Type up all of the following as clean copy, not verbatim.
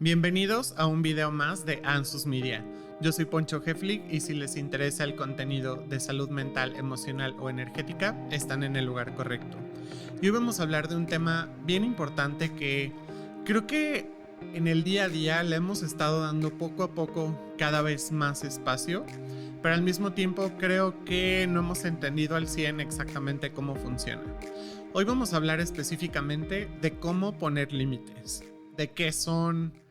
Bienvenidos a un video más de Ansus Media. Yo soy Poncho Heflig y si les interesa el contenido de salud mental, emocional o energética, están en el lugar correcto. Y hoy vamos a hablar de un tema bien importante que creo que en el día a día le hemos estado dando poco a poco cada vez más espacio, pero al mismo tiempo creo que no hemos entendido al 100 exactamente cómo funciona. Hoy vamos a hablar específicamente de cómo poner límites, de qué son,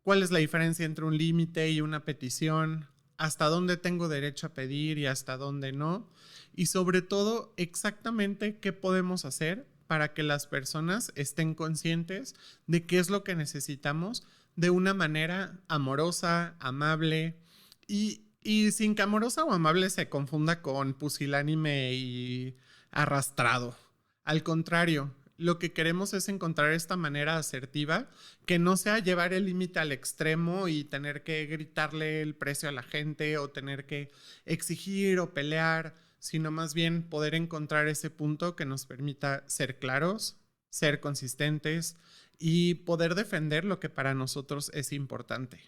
cuál es la diferencia entre un límite y una petición, hasta dónde tengo derecho a pedir y hasta dónde no, y sobre todo exactamente qué podemos hacer para que las personas estén conscientes de qué es lo que necesitamos de una manera amorosa, amable y sin que amorosa o amable se confunda con pusilánime y arrastrado. Al contrario, lo que queremos es encontrar esta manera asertiva que no sea llevar el límite al extremo y tener que gritarle el precio a la gente o tener que exigir o pelear, sino más bien poder encontrar ese punto que nos permita ser claros, ser consistentes y poder defender lo que para nosotros es importante.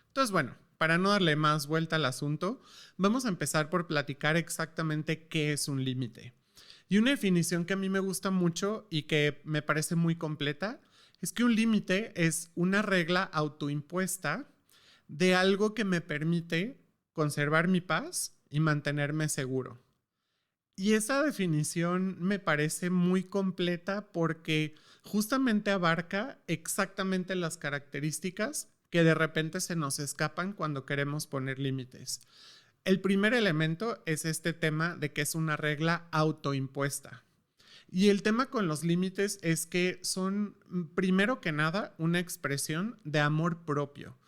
Entonces, bueno, para no darle más vuelta al asunto, vamos a empezar por platicar exactamente qué es un límite. Y una definición que a mí me gusta mucho y que me parece muy completa es que un límite es una regla autoimpuesta de algo que me permite conservar mi paz y mantenerme seguro. Y esa definición me parece muy completa porque justamente abarca exactamente las características que de repente se nos escapan cuando queremos poner límites. El primer elemento es este tema de que es una regla autoimpuesta. Y el tema con los límites es que son, primero que nada, una expresión de amor propio.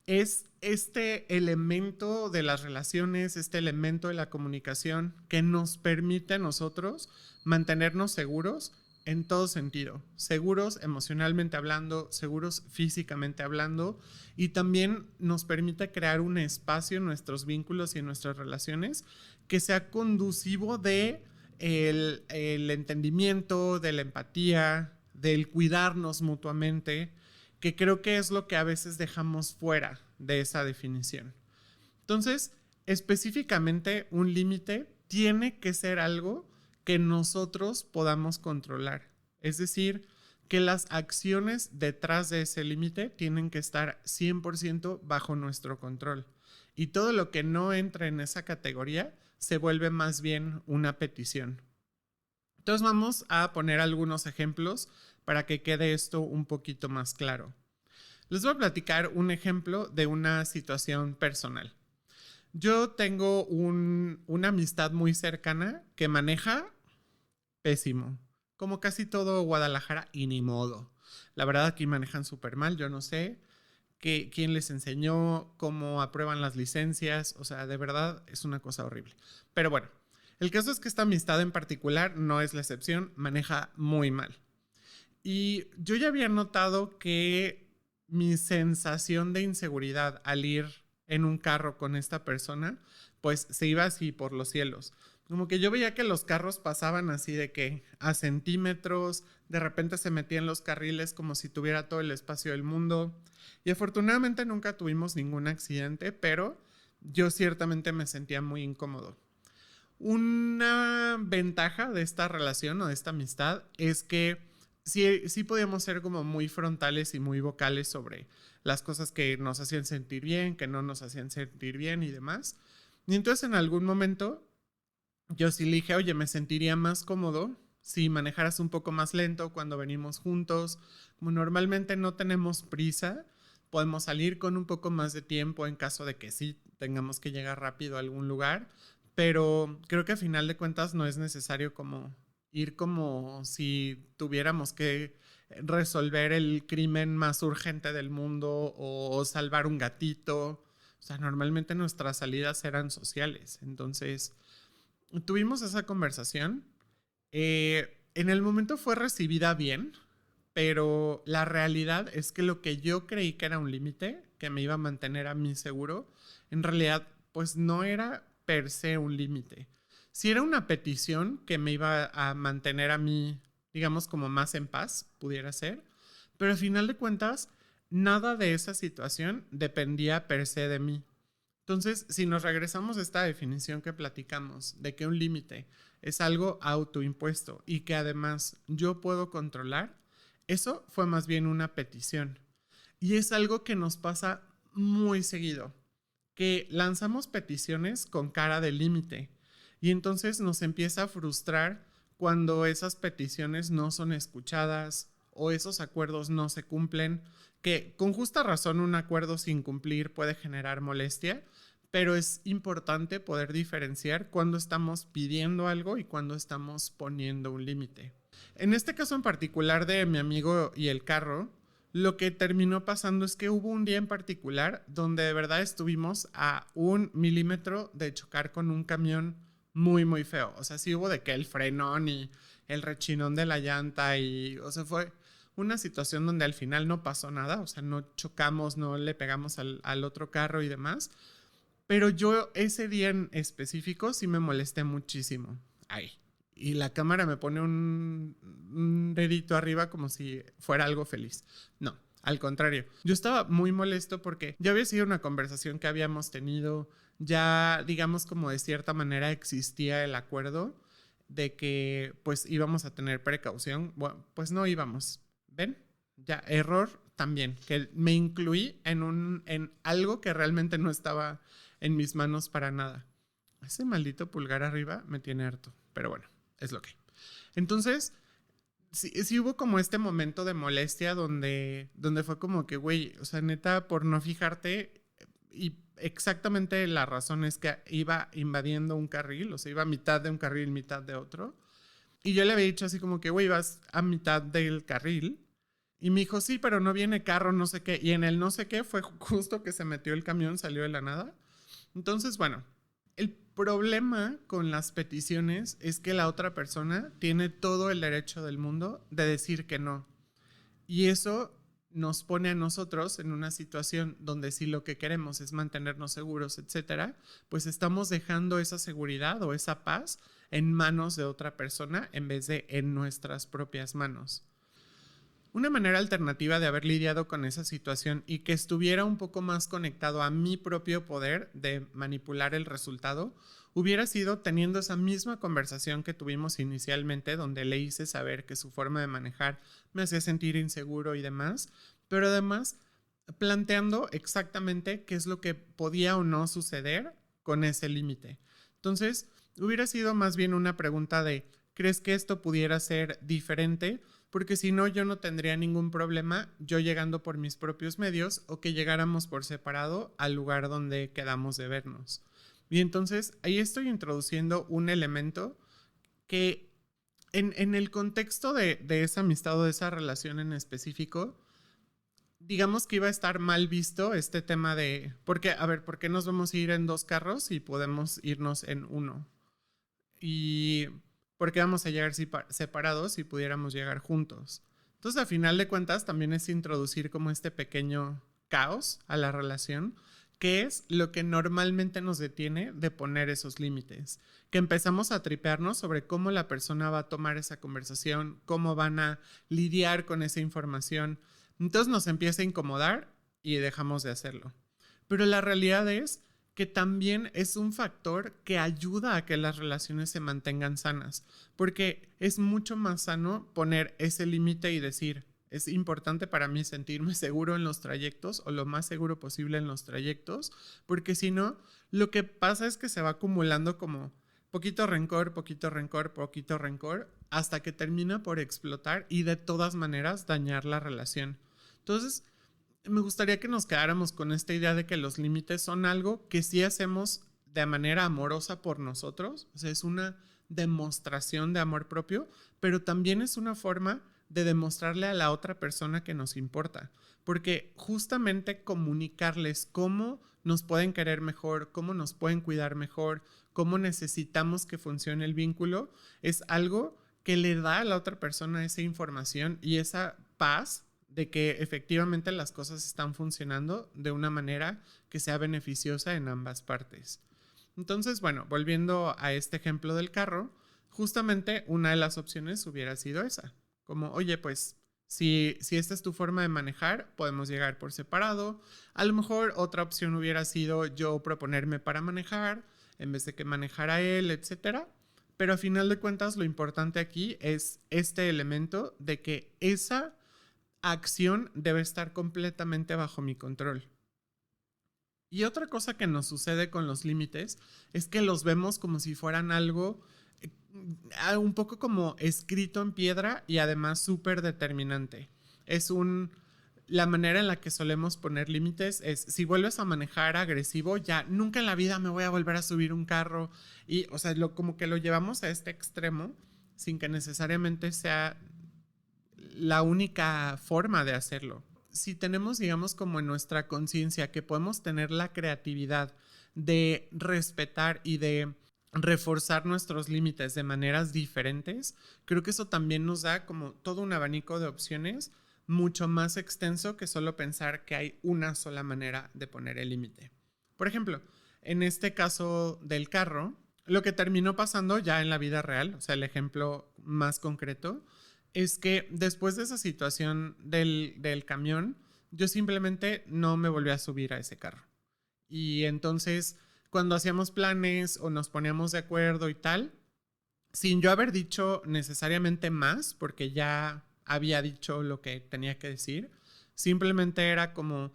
Es este elemento de las relaciones, este elemento de la comunicación que nos permite a nosotros mantenernos seguros en todo sentido, seguros emocionalmente hablando, seguros físicamente hablando, y también nos permite crear un espacio en nuestros vínculos y en nuestras relaciones que sea conducivo de el entendimiento, de la empatía, del cuidarnos mutuamente, que creo que es lo que a veces dejamos fuera de esa definición. Entonces, específicamente, un límite tiene que ser algo que nosotros podamos controlar. Es decir, que las acciones detrás de ese límite tienen que estar 100% bajo nuestro control. Y todo lo que no entra en esa categoría se vuelve más bien una petición. Entonces vamos a poner algunos ejemplos para que quede esto un poquito más claro. Les voy a platicar un ejemplo de una situación personal. Yo tengo una amistad muy cercana que maneja pésimo, como casi todo Guadalajara y ni modo. La verdad aquí manejan súper mal, yo no sé quién les enseñó, cómo aprueban las licencias, o sea, de verdad es una cosa horrible. Pero bueno, el caso es que esta amistad en particular no es la excepción, maneja muy mal. Y yo ya había notado que mi sensación de inseguridad al ir en un carro con esta persona, pues se iba así por los cielos. Como que yo veía que los carros pasaban así de que a centímetros, de repente se metía en los carriles como si tuviera todo el espacio del mundo. Y afortunadamente nunca tuvimos ningún accidente, pero yo ciertamente me sentía muy incómodo. Una ventaja de esta relación o de esta amistad es que sí podíamos ser como muy frontales y muy vocales sobre las cosas que nos hacían sentir bien, que no nos hacían sentir bien y demás. Y entonces en algún momento yo sí le dije, oye, me sentiría más cómodo si manejaras un poco más lento cuando venimos juntos. Como normalmente no tenemos prisa, podemos salir con un poco más de tiempo en caso de que sí tengamos que llegar rápido a algún lugar, pero creo que a final de cuentas no es necesario como ir como si tuviéramos que resolver el crimen más urgente del mundo o salvar un gatito. O sea, normalmente nuestras salidas eran sociales. Entonces, tuvimos esa conversación. En el momento fue recibida bien, pero la realidad es que lo que yo creí que era un límite, que me iba a mantener a mí seguro, en realidad pues no era per se un límite. Sí era una petición que me iba a mantener a mí, digamos, como más en paz, pudiera ser, pero al final de cuentas nada de esa situación dependía per se de mí. Entonces, si nos regresamos a esta definición que platicamos de que un límite es algo autoimpuesto y que además yo puedo controlar, eso fue más bien una petición. Y es algo que nos pasa muy seguido, que lanzamos peticiones con cara de límite y entonces nos empieza a frustrar cuando esas peticiones no son escuchadas o esos acuerdos no se cumplen, que con justa razón un acuerdo sin cumplir puede generar molestia, pero es importante poder diferenciar cuando estamos pidiendo algo y cuando estamos poniendo un límite. En este caso en particular de mi amigo y el carro, lo que terminó pasando es que hubo un día en particular donde de verdad estuvimos a 1 milímetro de chocar con un camión muy, muy feo. O sea, sí hubo de que el frenón y el rechinón de la llanta y, o sea, fue una situación donde al final no pasó nada. O sea, no chocamos, no le pegamos al otro carro y demás. Pero yo ese día en específico sí me molesté muchísimo. Ay. Y la cámara me pone un dedito arriba como si fuera algo feliz. No, al contrario. Yo estaba muy molesto porque ya había sido una conversación que habíamos tenido. Ya, digamos, como de cierta manera existía el acuerdo de que pues íbamos a tener precaución. Bueno, pues no íbamos. ¿Ven? Ya, error también. Que me incluí en algo que realmente no estaba en mis manos para nada. Ese maldito pulgar arriba me tiene harto. Pero bueno, es lo que. Entonces, sí hubo como este momento de molestia donde fue como que, güey, o sea, neta, por no fijarte, y exactamente la razón es que iba invadiendo un carril, o sea, iba a mitad de un carril, mitad de otro. Y yo le había dicho así como que, güey, vas a mitad del carril. Y me dijo, sí, pero no viene carro, no sé qué. Y en el no sé qué fue justo que se metió el camión, salió de la nada. Entonces, bueno, el problema con las peticiones es que la otra persona tiene todo el derecho del mundo de decir que no. Y eso nos pone a nosotros en una situación donde si lo que queremos es mantenernos seguros, etcétera, pues estamos dejando esa seguridad o esa paz en manos de otra persona en vez de en nuestras propias manos. Una manera alternativa de haber lidiado con esa situación y que estuviera un poco más conectado a mi propio poder de manipular el resultado hubiera sido teniendo esa misma conversación que tuvimos inicialmente, donde le hice saber que su forma de manejar me hacía sentir inseguro y demás, pero además planteando exactamente qué es lo que podía o no suceder con ese límite. Entonces, hubiera sido más bien una pregunta de, ¿crees que esto pudiera ser diferente? Porque si no, yo no tendría ningún problema yo llegando por mis propios medios o que llegáramos por separado al lugar donde quedamos de vernos. Y entonces ahí estoy introduciendo un elemento que en el contexto de esa amistad o de esa relación en específico, digamos que iba a estar mal visto este tema de, porque, a ver, ¿por qué nos vamos a ir en 2 carros y podemos irnos en uno? Y por qué vamos a llegar separados si pudiéramos llegar juntos. Entonces, a final de cuentas, también es introducir como este pequeño caos a la relación, que es lo que normalmente nos detiene de poner esos límites. Que empezamos a tripearnos sobre cómo la persona va a tomar esa conversación, cómo van a lidiar con esa información. Entonces nos empieza a incomodar y dejamos de hacerlo. Pero la realidad es que también es un factor que ayuda a que las relaciones se mantengan sanas, porque es mucho más sano poner ese límite y decir, es importante para mí sentirme seguro en los trayectos o lo más seguro posible en los trayectos, porque si no, lo que pasa es que se va acumulando como poquito rencor, poquito rencor, poquito rencor, hasta que termina por explotar y de todas maneras dañar la relación. Entonces, me gustaría que nos quedáramos con esta idea de que los límites son algo que sí hacemos de manera amorosa por nosotros, o sea, es una demostración de amor propio, pero también es una forma de demostrarle a la otra persona que nos importa, porque justamente comunicarles cómo nos pueden querer mejor, cómo nos pueden cuidar mejor, cómo necesitamos que funcione el vínculo, es algo que le da a la otra persona esa información y esa paz de que efectivamente las cosas están funcionando de una manera que sea beneficiosa en ambas partes. Entonces, bueno, volviendo a este ejemplo del carro, justamente una de las opciones hubiera sido esa, como, oye, pues Si esta es tu forma de manejar, podemos llegar por separado. A lo mejor otra opción hubiera sido yo proponerme para manejar en vez de que manejara él, etcétera. Pero a final de cuentas, lo importante aquí es este elemento de que esa acción debe estar completamente bajo mi control. Y otra cosa que nos sucede con los límites es que los vemos como si fueran algo un poco como escrito en piedra y además súper determinante. La manera en la que solemos poner límites es: si vuelves a manejar agresivo, ya nunca en la vida me voy a volver a subir un carro. Y, o sea, como que lo llevamos a este extremo sin que necesariamente sea la única forma de hacerlo. Si tenemos, digamos, como en nuestra conciencia que podemos tener la creatividad de respetar y de reforzar nuestros límites de maneras diferentes, creo que eso también nos da como todo un abanico de opciones mucho más extenso que solo pensar que hay una sola manera de poner el límite. Por ejemplo, en este caso del carro, lo que terminó pasando ya en la vida real, o sea, el ejemplo más concreto, es que después de esa situación del camión, yo simplemente no me volví a subir a ese carro. Y entonces, cuando hacíamos planes o nos poníamos de acuerdo y tal, sin yo haber dicho necesariamente más, porque ya había dicho lo que tenía que decir, simplemente era como: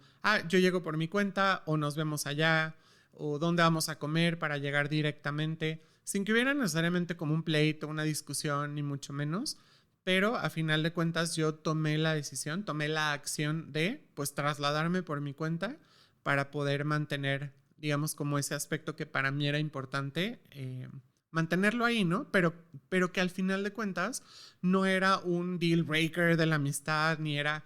yo llego por mi cuenta, o nos vemos allá, o dónde vamos a comer para llegar directamente, sin que hubiera necesariamente como un pleito, una discusión, ni mucho menos. Pero a final de cuentas yo tomé la decisión, tomé la acción de pues trasladarme por mi cuenta para poder mantener, digamos, como ese aspecto que para mí era importante, mantenerlo ahí, ¿no? Pero que al final de cuentas no era un deal breaker de la amistad, ni era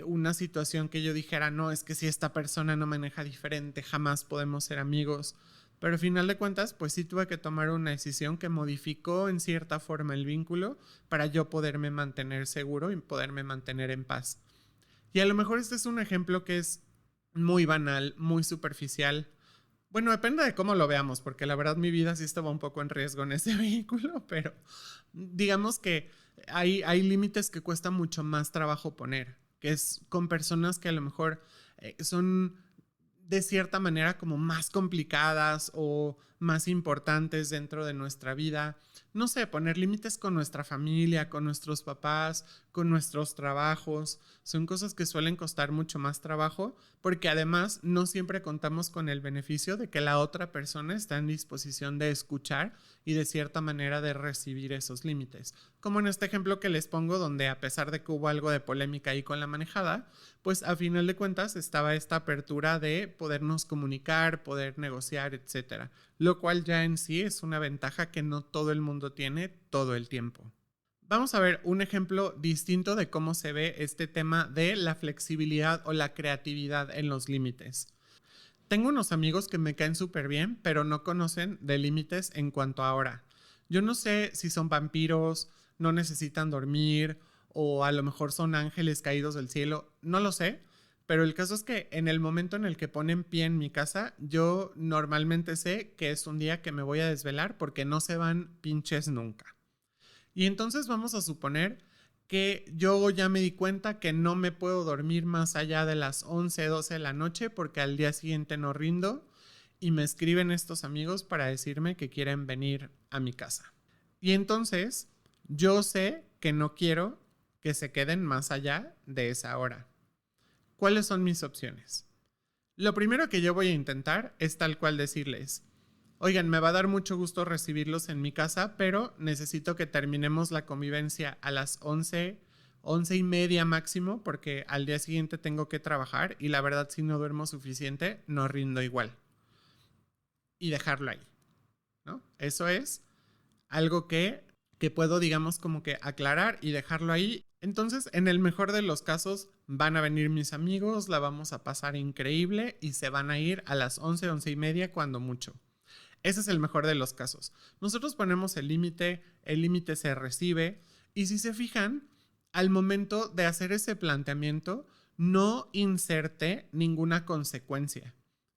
una situación que yo dijera: no, es que si esta persona no maneja diferente, jamás podemos ser amigos. Pero al final de cuentas, pues sí tuve que tomar una decisión que modificó en cierta forma el vínculo para yo poderme mantener seguro y poderme mantener en paz. Y a lo mejor este es un ejemplo que es muy banal, muy superficial. Bueno, depende de cómo lo veamos, porque la verdad mi vida sí estaba un poco en riesgo en ese vehículo, pero digamos que hay límites que cuesta mucho más trabajo poner, que es con personas que a lo mejor son de cierta manera como más complicadas o más importantes dentro de nuestra vida. No sé, poner límites con nuestra familia, con nuestros papás, con nuestros trabajos. Son cosas que suelen costar mucho más trabajo, porque además no siempre contamos con el beneficio de que la otra persona está en disposición de escuchar y de cierta manera de recibir esos límites. Como en este ejemplo que les pongo, donde a pesar de que hubo algo de polémica ahí con la manejada, pues a final de cuentas estaba esta apertura de podernos comunicar, poder negociar, etcétera. Lo cual ya en sí es una ventaja que no todo el mundo tiene todo el tiempo. Vamos a ver un ejemplo distinto de cómo se ve este tema de la flexibilidad o la creatividad en los límites. Tengo unos amigos que me caen súper bien, pero no conocen de límites en cuanto a hora. Yo no sé si son vampiros, no necesitan dormir, o a lo mejor son ángeles caídos del cielo, no lo sé. Pero el caso es que en el momento en el que ponen pie en mi casa, yo normalmente sé que es un día que me voy a desvelar, porque no se van pinches nunca. Y entonces vamos a suponer que yo ya me di cuenta que no me puedo dormir más allá de las 11, 12 de la noche, porque al día siguiente no rindo, y me escriben estos amigos para decirme que quieren venir a mi casa. Y entonces yo sé que no quiero que se queden más allá de esa hora. ¿Cuáles son mis opciones? Lo primero que yo voy a intentar es tal cual decirles: oigan, me va a dar mucho gusto recibirlos en mi casa, pero necesito que terminemos la convivencia a las 11, 11 y media máximo, porque al día siguiente tengo que trabajar y la verdad, si no duermo suficiente, no rindo igual. Y dejarlo ahí, ¿no? Eso es algo que puedo, digamos, como que aclarar y dejarlo ahí. Entonces, en el mejor de los casos, van a venir mis amigos, la vamos a pasar increíble y se van a ir a las 11, 11 y media cuando mucho. Ese es el mejor de los casos. Nosotros ponemos el límite se recibe, y si se fijan, al momento de hacer ese planteamiento, no inserté ninguna consecuencia.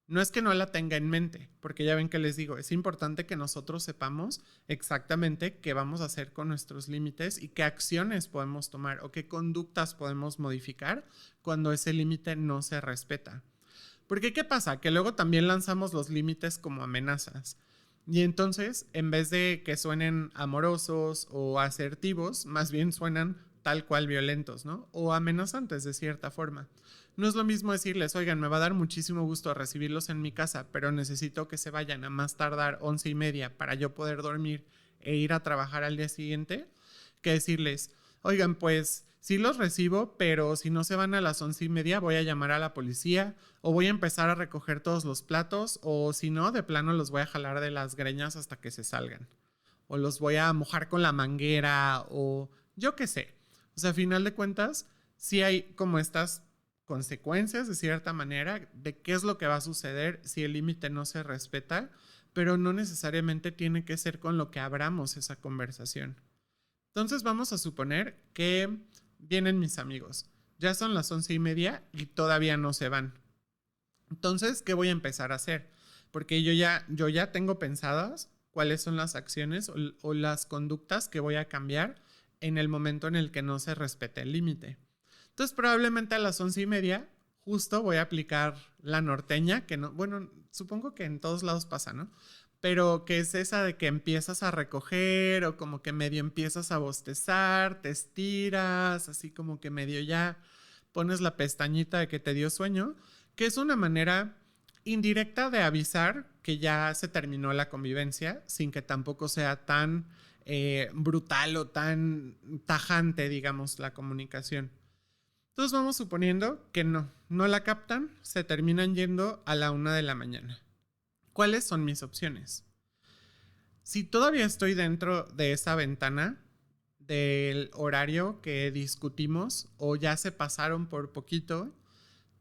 No es que no la tenga en mente, porque ya ven que les digo, es importante que nosotros sepamos exactamente qué vamos a hacer con nuestros límites y qué acciones podemos tomar o qué conductas podemos modificar cuando ese límite no se respeta. Porque ¿qué pasa? Que luego también lanzamos los límites como amenazas. Y entonces, en vez de que suenen amorosos o asertivos, más bien suenan tal cual violentos, ¿no? O amenazantes de cierta forma. No es lo mismo decirles, oigan, me va a dar muchísimo gusto recibirlos en mi casa, pero necesito que se vayan a más tardar 11:30 para yo poder dormir e ir a trabajar al día siguiente, que decirles, oigan, pues sí los recibo, pero si no se van a las 11:30 voy a llamar a la policía o voy a empezar a recoger todos los platos o si no, de plano los voy a jalar de las greñas hasta que se salgan. O los voy a mojar con la manguera o yo qué sé. O sea, a final de cuentas, sí hay como estas consecuencias de cierta manera de qué es lo que va a suceder si el límite no se respeta, pero no necesariamente tiene que ser con lo que abramos esa conversación. Entonces vamos a suponer que vienen mis amigos. Ya son las 11:30 y todavía no se van. Entonces, ¿qué voy a empezar a hacer? Porque yo ya tengo pensadas cuáles son las acciones o las conductas que voy a cambiar en el momento en el que no se respete el límite. Entonces, probablemente a las 11:30 justo voy a aplicar la norteña, que no, bueno, supongo que en todos lados pasa, ¿no? Pero que es esa de que empiezas a recoger o como que medio empiezas a bostezar, te estiras, así como que medio ya pones la pestañita de que te dio sueño, que es una manera indirecta de avisar que ya se terminó la convivencia sin que tampoco sea tan brutal o tan tajante, digamos, la comunicación. Entonces vamos suponiendo que no la captan, se terminan yendo a la 1 de la mañana. ¿Cuáles son mis opciones? Si todavía estoy dentro de esa ventana del horario que discutimos o ya se pasaron por poquito,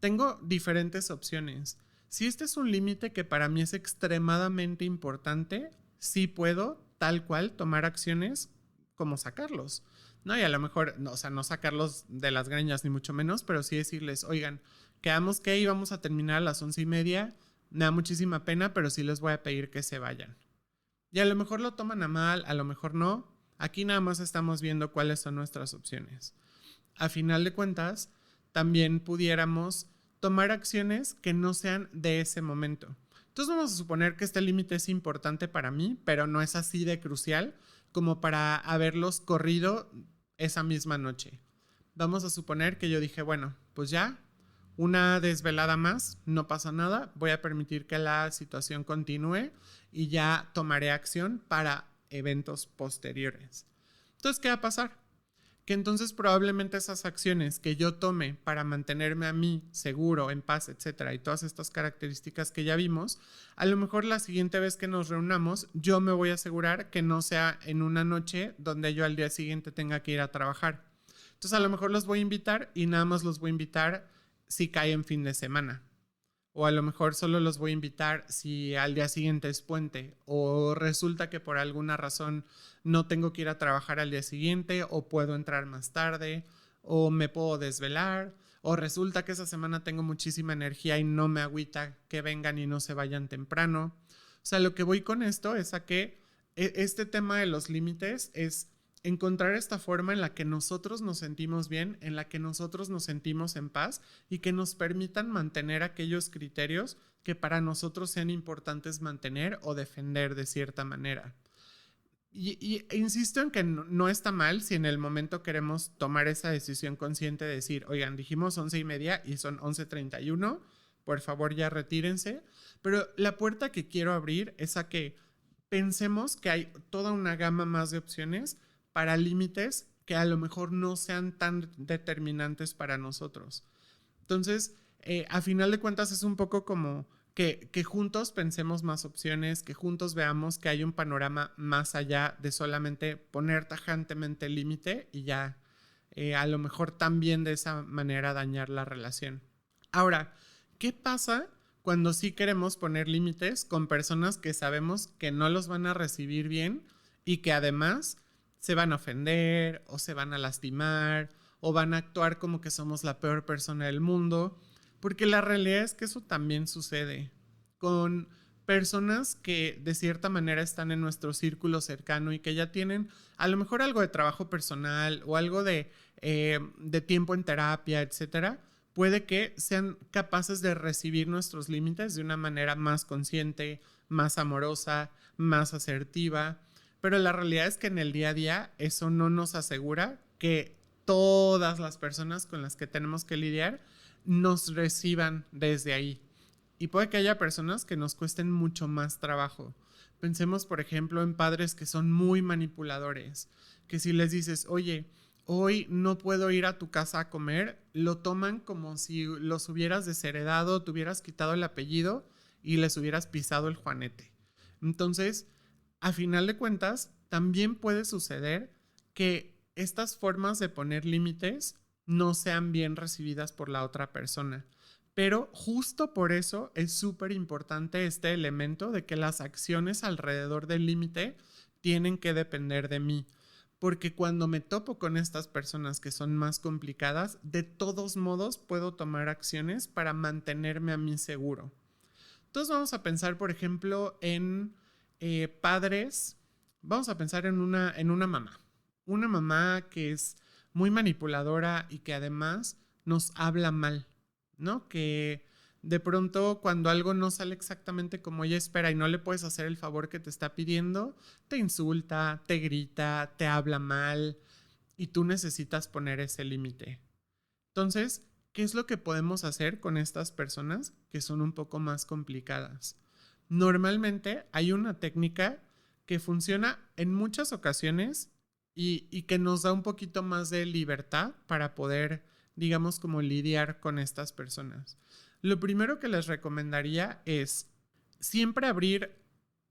tengo diferentes opciones. Si este es un límite que para mí es extremadamente importante, sí puedo tal cual tomar acciones como sacarlos. No, y a lo mejor, no, o sea, no sacarlos de las greñas ni mucho menos, pero sí decirles, oigan, quedamos que íbamos a terminar a las 11:30, me da muchísima pena, pero sí les voy a pedir que se vayan. Y a lo mejor lo toman a mal, a lo mejor no. Aquí nada más estamos viendo cuáles son nuestras opciones. A final de cuentas, también pudiéramos tomar acciones que no sean de ese momento. Entonces vamos a suponer que este límite es importante para mí, pero no es así de crucial como para haberlos corrido esa misma noche. Vamos a suponer que yo dije, bueno, pues ya, una desvelada más, no pasa nada, voy a permitir que la situación continúe y ya tomaré acción para eventos posteriores. Entonces, ¿qué va a pasar? Que entonces probablemente esas acciones que yo tome para mantenerme a mí seguro, en paz, etcétera, y todas estas características que ya vimos, a lo mejor la siguiente vez que nos reunamos, yo me voy a asegurar que no sea en una noche donde yo al día siguiente tenga que ir a trabajar. Entonces a lo mejor los voy a invitar y nada más los voy a invitar si cae en fin de semana. O a lo mejor solo los voy a invitar si al día siguiente es puente. O resulta que por alguna razón no tengo que ir a trabajar al día siguiente o puedo entrar más tarde o me puedo desvelar. O resulta que esa semana tengo muchísima energía y no me agüita que vengan y no se vayan temprano. O sea, lo que voy con esto es a que este tema de los límites es encontrar esta forma en la que nosotros nos sentimos bien, en la que nosotros nos sentimos en paz y que nos permitan mantener aquellos criterios que para nosotros sean importantes mantener o defender de cierta manera. Y insisto en que no está mal si en el momento queremos tomar esa decisión consciente de decir, oigan, dijimos 11:30 y son 11:31, por favor ya retírense, pero la puerta que quiero abrir es a que pensemos que hay toda una gama más de opciones para límites que a lo mejor no sean tan determinantes para nosotros. Entonces, a final de cuentas es un poco como que juntos pensemos más opciones, que juntos veamos que hay un panorama más allá de solamente poner tajantemente el límite y ya a lo mejor también de esa manera dañar la relación. Ahora, ¿qué pasa cuando sí queremos poner límites con personas que sabemos que no los van a recibir bien y que además se van a ofender o se van a lastimar o van a actuar como que somos la peor persona del mundo? Porque la realidad es que eso también sucede. con personas que de cierta manera están en nuestro círculo cercano y que ya tienen a lo mejor algo de trabajo personal o algo de tiempo en terapia, etcétera, puede que sean capaces de recibir nuestros límites de una manera más consciente, más amorosa, más asertiva. Pero la realidad es que en el día a día eso no nos asegura que todas las personas con las que tenemos que lidiar nos reciban desde ahí. Y puede que haya personas que nos cuesten mucho más trabajo. Pensemos, por ejemplo, en padres que son muy manipuladores, que si les dices, oye, hoy no puedo ir a tu casa a comer, lo toman como si los hubieras desheredado, te hubieras quitado el apellido y les hubieras pisado el juanete. Entonces, a final de cuentas, también puede suceder que estas formas de poner límites no sean bien recibidas por la otra persona. Pero justo por eso es súper importante este elemento de que las acciones alrededor del límite tienen que depender de mí. Porque cuando me topo con estas personas que son más complicadas, de todos modos puedo tomar acciones para mantenerme a mí seguro. Entonces vamos a pensar, por ejemplo, en padres. Vamos a pensar en una mamá. Una mamá que es muy manipuladora y que además nos habla mal, ¿no? Que de pronto cuando algo no sale exactamente como ella espera y no le puedes hacer el favor que te está pidiendo, te insulta, te grita, te habla mal y tú necesitas poner ese límite. Entonces, ¿qué es lo que podemos hacer con estas personas que son un poco más complicadas? Normalmente hay una técnica que funciona en muchas ocasiones y que nos da un poquito más de libertad para poder, digamos, como lidiar con estas personas. Lo primero que les recomendaría es siempre abrir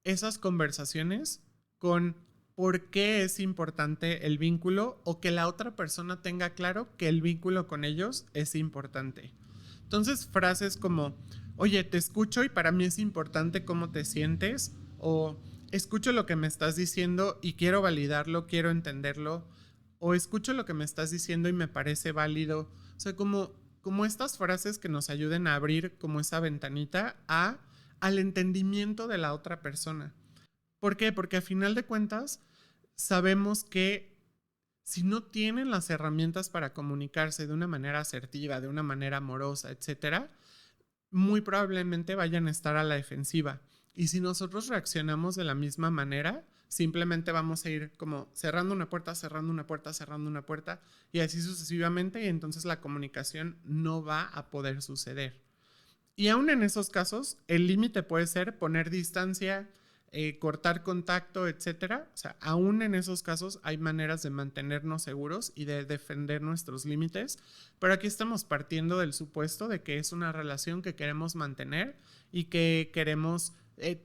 esas conversaciones con por qué es importante el vínculo o que la otra persona tenga claro que el vínculo con ellos es importante. Entonces, frases como, oye, te escucho y para mí es importante cómo te sientes, o escucho lo que me estás diciendo y quiero validarlo, quiero entenderlo, o escucho lo que me estás diciendo y me parece válido. O sea, como estas frases que nos ayuden a abrir como esa ventanita al entendimiento de la otra persona. ¿Por qué? Porque a final de cuentas sabemos que si no tienen las herramientas para comunicarse de una manera asertiva, de una manera amorosa, etcétera, muy probablemente vayan a estar a la defensiva. Y si nosotros reaccionamos de la misma manera, simplemente vamos a ir como cerrando una puerta, cerrando una puerta, cerrando una puerta y así sucesivamente, y entonces la comunicación no va a poder suceder. Y aún en esos casos, el límite puede ser poner distancia, cortar contacto, etcétera. O sea, aún en esos casos hay maneras de mantenernos seguros y de defender nuestros límites, pero aquí estamos partiendo del supuesto de que es una relación que queremos mantener y que queremos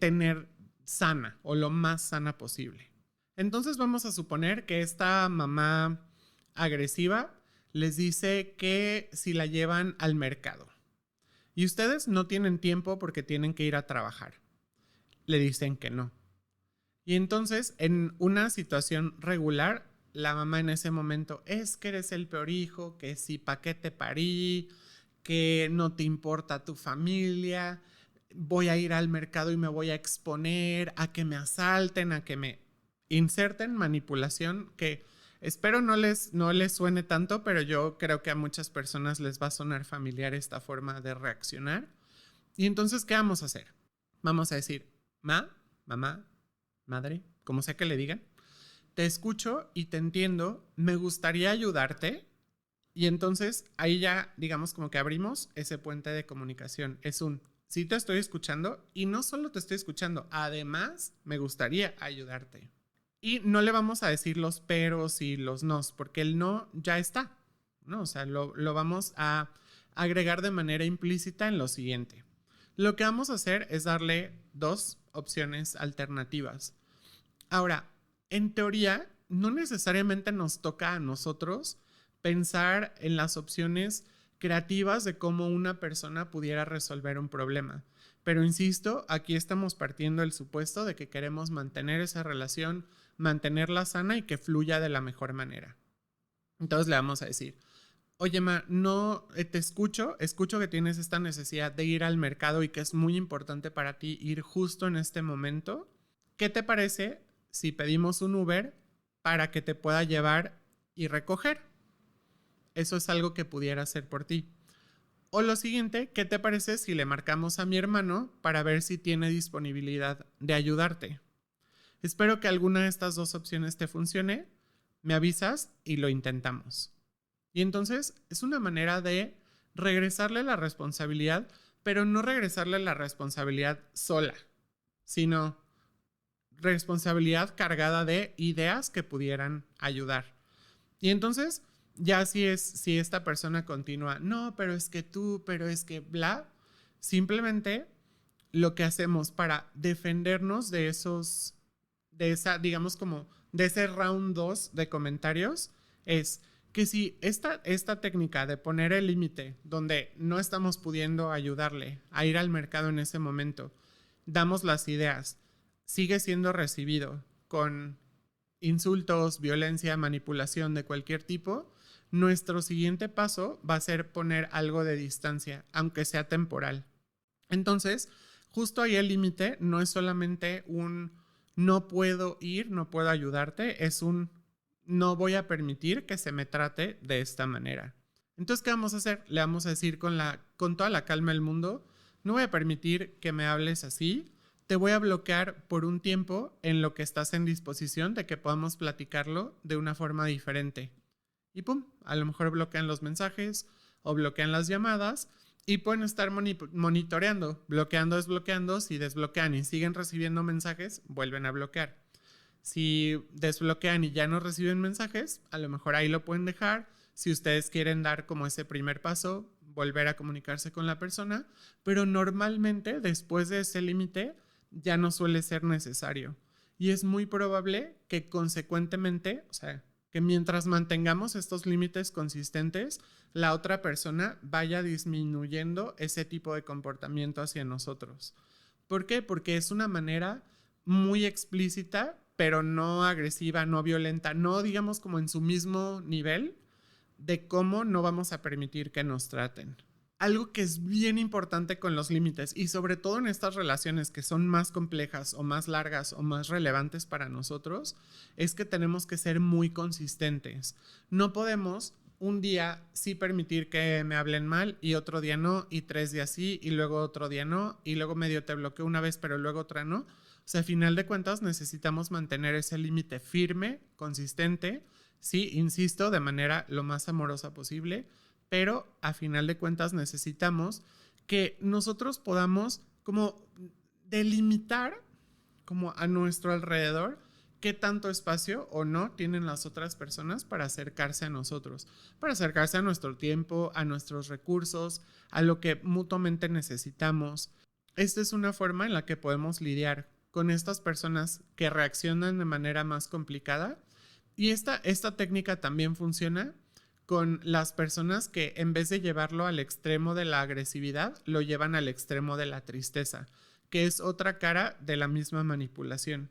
tener sana o lo más sana posible. Entonces vamos a suponer que esta mamá agresiva les dice que si la llevan al mercado y ustedes no tienen tiempo porque tienen que ir a trabajar, le dicen que no. Y entonces, en una situación regular, la mamá en ese momento, es que eres el peor hijo, que si pa' qué te parí, que no te importa tu familia, voy a ir al mercado y me voy a exponer a que me asalten, a que me inserten manipulación, que espero no les suene tanto, pero yo creo que a muchas personas les va a sonar familiar esta forma de reaccionar. Y entonces, ¿qué vamos a hacer? Vamos a decir, mamá, madre, como sea que le digan, te escucho y te entiendo, me gustaría ayudarte. Y entonces ahí ya, digamos, como que abrimos ese puente de comunicación. Es sí te estoy escuchando y no solo te estoy escuchando, además me gustaría ayudarte. Y no le vamos a decir los peros y los nos, porque el no ya está, ¿no? O sea, lo vamos a agregar de manera implícita en lo siguiente. Lo que vamos a hacer es darle dos opciones alternativas. Ahora, en teoría, no necesariamente nos toca a nosotros pensar en las opciones creativas de cómo una persona pudiera resolver un problema. Pero insisto, aquí estamos partiendo del supuesto de que queremos mantener esa relación, mantenerla sana y que fluya de la mejor manera. Entonces le vamos a decir, Oye, Ma, no te escucho que tienes esta necesidad de ir al mercado y que es muy importante para ti ir justo en este momento. ¿Qué te parece si pedimos un Uber para que te pueda llevar y recoger? Eso es algo que pudiera hacer por ti. O lo siguiente, ¿qué te parece si le marcamos a mi hermano para ver si tiene disponibilidad de ayudarte? Espero que alguna de estas dos opciones te funcione. Me avisas y lo intentamos. Y entonces es una manera de regresarle la responsabilidad, pero no regresarle la responsabilidad sola, sino responsabilidad cargada de ideas que pudieran ayudar. Y entonces, ya si esta persona continúa, no, pero es que tú, pero es que bla, simplemente lo que hacemos para defendernos de esos, de esa, digamos como, de ese round 2 de comentarios, es que si esta técnica de poner el límite donde no estamos pudiendo ayudarle a ir al mercado en ese momento, damos las ideas, sigue siendo recibido con insultos, violencia, manipulación de cualquier tipo, nuestro siguiente paso va a ser poner algo de distancia, aunque sea temporal. Entonces, justo ahí el límite no es solamente un no puedo ir, no puedo ayudarte, es un no voy a permitir que se me trate de esta manera. Entonces, ¿qué vamos a hacer? Le vamos a decir con toda la calma del mundo, no voy a permitir que me hables así, te voy a bloquear por un tiempo en lo que estás en disposición de que podamos platicarlo de una forma diferente. Y pum, a lo mejor bloquean los mensajes o bloquean las llamadas y pueden estar monitoreando, bloqueando, desbloqueando. Si desbloquean y siguen recibiendo mensajes, vuelven a bloquear. Si desbloquean y ya no reciben mensajes, a lo mejor ahí lo pueden dejar. Si ustedes quieren dar como ese primer paso, volver a comunicarse con la persona, pero normalmente después de ese límite ya no suele ser necesario. Y es muy probable que consecuentemente, o sea, que mientras mantengamos estos límites consistentes, la otra persona vaya disminuyendo ese tipo de comportamiento hacia nosotros. ¿Por qué? Porque es una manera muy explícita, pero no agresiva, no violenta, no digamos como en su mismo nivel de cómo no vamos a permitir que nos traten. Algo que es bien importante con los límites y sobre todo en estas relaciones que son más complejas o más largas o más relevantes para nosotros es que tenemos que ser muy consistentes. No podemos un día sí permitir que me hablen mal y otro día no y 3 días sí y luego otro día no y luego medio te bloqueo una vez pero luego otra no. O sea, a final de cuentas necesitamos mantener ese límite firme, consistente, sí, insisto, de manera lo más amorosa posible, pero a final de cuentas necesitamos que nosotros podamos como delimitar como a nuestro alrededor qué tanto espacio o no tienen las otras personas para acercarse a nosotros, para acercarse a nuestro tiempo, a nuestros recursos, a lo que mutuamente necesitamos. Esta es una forma en la que podemos lidiar con estas personas que reaccionan de manera más complicada. Y esta técnica también funciona con las personas que en vez de llevarlo al extremo de la agresividad, lo llevan al extremo de la tristeza, que es otra cara de la misma manipulación.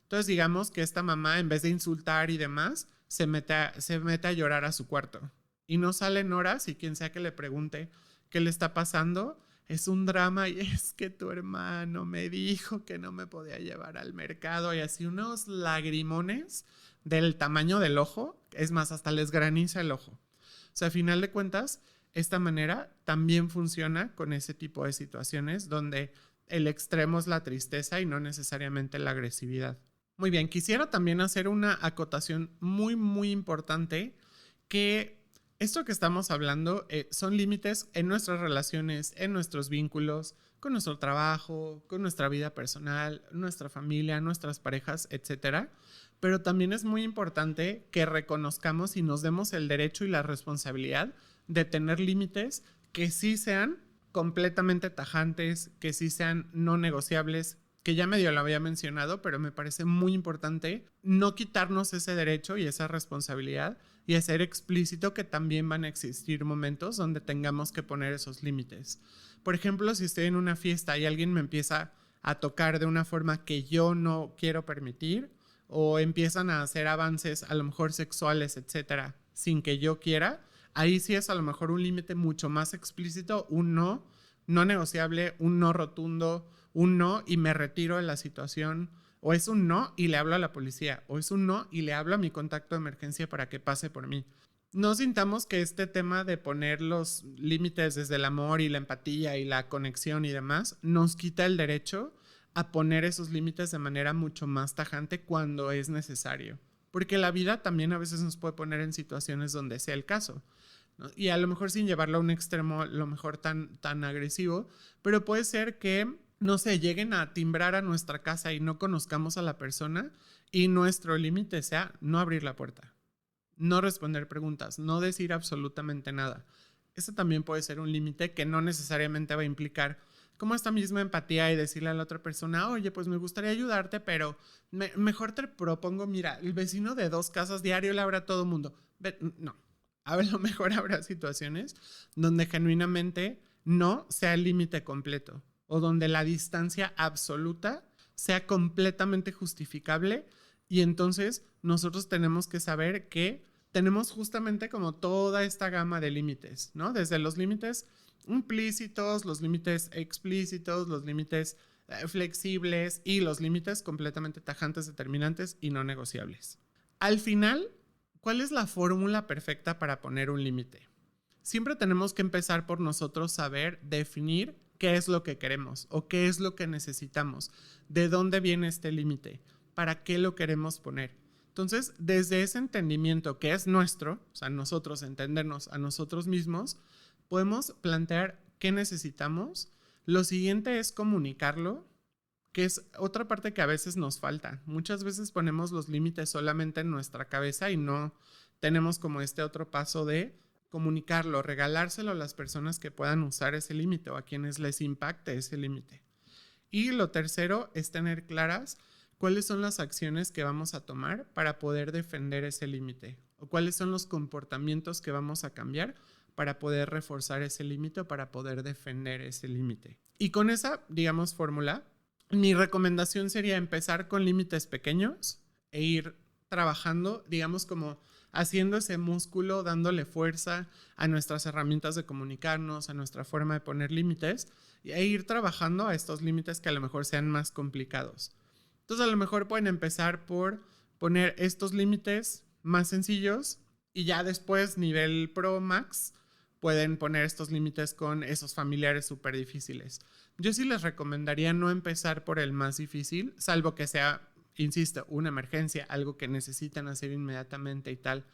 Entonces digamos que esta mamá, en vez de insultar y demás, se mete a llorar a su cuarto. Y no salen horas y quien sea que le pregunte qué le está pasando, es un drama y es que tu hermano me dijo que no me podía llevar al mercado y así unos lagrimones del tamaño del ojo, es más, hasta les graniza el ojo. O sea, a final de cuentas, esta manera también funciona con ese tipo de situaciones donde el extremo es la tristeza y no necesariamente la agresividad. Muy bien, quisiera también hacer una acotación muy, muy importante que esto que estamos hablando son límites en nuestras relaciones, en nuestros vínculos, con nuestro trabajo, con nuestra vida personal, nuestra familia, nuestras parejas, etcétera. Pero también es muy importante que reconozcamos y nos demos el derecho y la responsabilidad de tener límites que sí sean completamente tajantes, que sí sean no negociables, que ya medio lo había mencionado, pero me parece muy importante no quitarnos ese derecho y esa responsabilidad y hacer explícito que también van a existir momentos donde tengamos que poner esos límites. Por ejemplo, si estoy en una fiesta y alguien me empieza a tocar de una forma que yo no quiero permitir o empiezan a hacer avances a lo mejor sexuales, etcétera, sin que yo quiera, Ahí sí es a lo mejor un límite mucho más explícito, un no, no negociable, un no rotundo, un no y me retiro de la situación, o es un no y le hablo a la policía, o es un no y le hablo a mi contacto de emergencia para que pase por mí. No sintamos que este tema de poner los límites desde el amor y la empatía y la conexión y demás nos quita el derecho a poner esos límites de manera mucho más tajante cuando es necesario. Porque la vida también a veces nos puede poner en situaciones donde sea el caso, ¿no? Y a lo mejor sin llevarlo a un extremo, a lo mejor tan agresivo, pero puede ser que, no sé, lleguen a timbrar a nuestra casa y no conozcamos a la persona y nuestro límite sea no abrir la puerta, no responder preguntas, no decir absolutamente nada. Ese también puede ser un límite que no necesariamente va a implicar como esta misma empatía y decirle a la otra persona, oye, pues me gustaría ayudarte, pero mejor te propongo, mira, el vecino de 2 casas diario le habla a todo mundo. No, a lo mejor habrá situaciones donde genuinamente no sea el límite completo o donde la distancia absoluta sea completamente justificable y entonces nosotros tenemos que saber que tenemos justamente como toda esta gama de límites, ¿no? Desde los límites implícitos, los límites explícitos, los límites flexibles y los límites completamente tajantes, determinantes y no negociables. Al final, ¿cuál es la fórmula perfecta para poner un límite? Siempre tenemos que empezar por nosotros saber definir qué es lo que queremos o qué es lo que necesitamos, de dónde viene este límite, para qué lo queremos poner. Entonces, desde ese entendimiento que es nuestro, o sea, nosotros entendernos a nosotros mismos, podemos plantear qué necesitamos. Lo siguiente es comunicarlo, que es otra parte que a veces nos falta. Muchas veces ponemos los límites solamente en nuestra cabeza y no tenemos como este otro paso de comunicarlo, regalárselo a las personas que puedan usar ese límite o a quienes les impacte ese límite. Y lo tercero es tener claras cuáles son las acciones que vamos a tomar para poder defender ese límite o cuáles son los comportamientos que vamos a cambiar para poder reforzar ese límite o para poder defender ese límite. Y con esa, digamos, fórmula, mi recomendación sería empezar con límites pequeños e ir trabajando, digamos, como haciendo ese músculo, dándole fuerza a nuestras herramientas de comunicarnos, a nuestra forma de poner límites e ir trabajando a estos límites que a lo mejor sean más complicados. Entonces a lo mejor pueden empezar por poner estos límites más sencillos y ya después nivel Pro Max pueden poner estos límites con esos familiares súper difíciles. Yo sí les recomendaría no empezar por el más difícil, salvo que sea, insisto, una emergencia, algo que necesitan hacer inmediatamente y tal.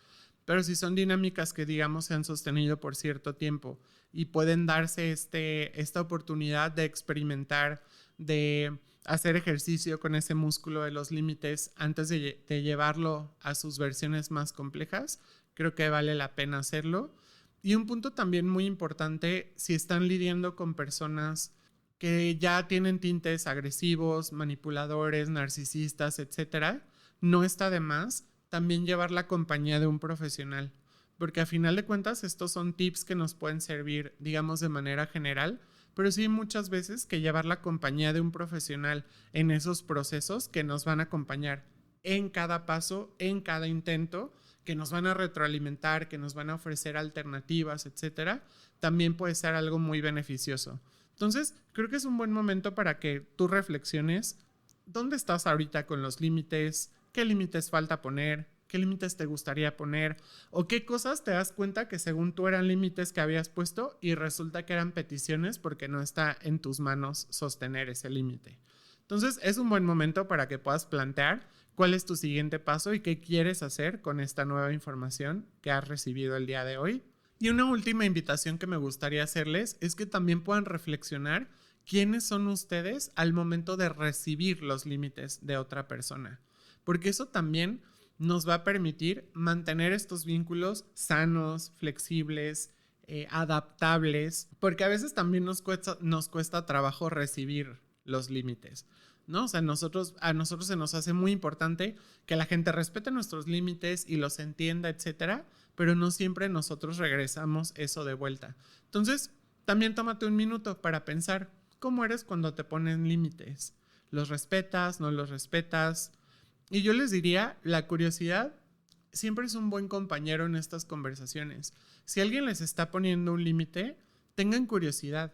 Pero si son dinámicas que, digamos, se han sostenido por cierto tiempo y pueden darse esta oportunidad de experimentar, de hacer ejercicio con ese músculo de los límites antes de llevarlo a sus versiones más complejas, creo que vale la pena hacerlo. Y un punto también muy importante, si están lidiando con personas que ya tienen tintes agresivos, manipuladores, narcisistas, etcétera, no está de más también llevar la compañía de un profesional, porque a final de cuentas estos son tips que nos pueden servir, digamos, de manera general, pero sí muchas veces que llevar la compañía de un profesional en esos procesos que nos van a acompañar en cada paso, en cada intento, que nos van a retroalimentar, que nos van a ofrecer alternativas, etcétera, también puede ser algo muy beneficioso. Entonces, creo que es un buen momento para que tú reflexiones dónde estás ahorita con los límites, qué límites falta poner, qué límites te gustaría poner o qué cosas te das cuenta que según tú eran límites que habías puesto y resulta que eran peticiones porque no está en tus manos sostener ese límite. Entonces, es un buen momento para que puedas plantear cuál es tu siguiente paso y qué quieres hacer con esta nueva información que has recibido el día de hoy. Y una última invitación que me gustaría hacerles es que también puedan reflexionar quiénes son ustedes al momento de recibir los límites de otra persona, porque eso también nos va a permitir mantener estos vínculos sanos, flexibles, adaptables, porque a veces también nos cuesta trabajo recibir los límites, ¿no? O sea, a nosotros se nos hace muy importante que la gente respete nuestros límites y los entienda, etcétera, pero no siempre nosotros regresamos eso de vuelta. Entonces, también tómate un minuto para pensar cómo eres cuando te ponen límites. ¿Los respetas? ¿No los respetas? Y yo les diría, la curiosidad siempre es un buen compañero en estas conversaciones. Si alguien les está poniendo un límite, tengan curiosidad.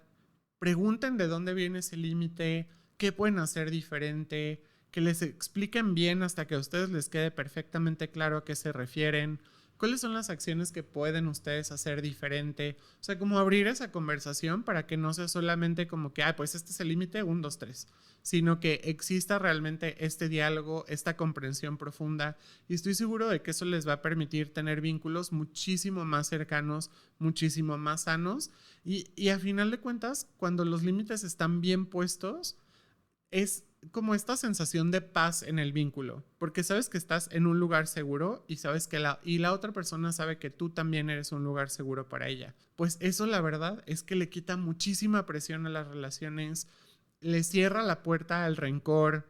Pregunten de dónde viene ese límite, qué pueden hacer diferente, que les expliquen bien hasta que a ustedes les quede perfectamente claro a qué se refieren, cuáles son las acciones que pueden ustedes hacer diferente. O sea, como abrir esa conversación para que no sea solamente como que, pues este es el límite, 1, 2, 3, sino que exista realmente este diálogo, esta comprensión profunda. Y estoy seguro de que eso les va a permitir tener vínculos muchísimo más cercanos, muchísimo más sanos. Y a final de cuentas, cuando los límites están bien puestos, es como esta sensación de paz en el vínculo, porque sabes que estás en un lugar seguro y sabes que la otra persona sabe que tú también eres un lugar seguro para ella. Pues eso, la verdad es que le quita muchísima presión a las relaciones, le cierra la puerta al rencor,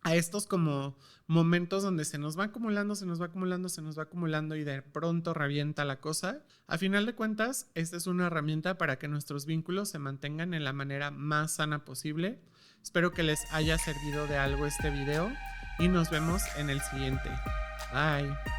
a estos como momentos donde se nos va acumulando, se nos va acumulando, se nos va acumulando y de pronto revienta la cosa. A final de cuentas, esta es una herramienta para que nuestros vínculos se mantengan en la manera más sana posible. Espero que les haya servido de algo este video y nos vemos en el siguiente. Bye.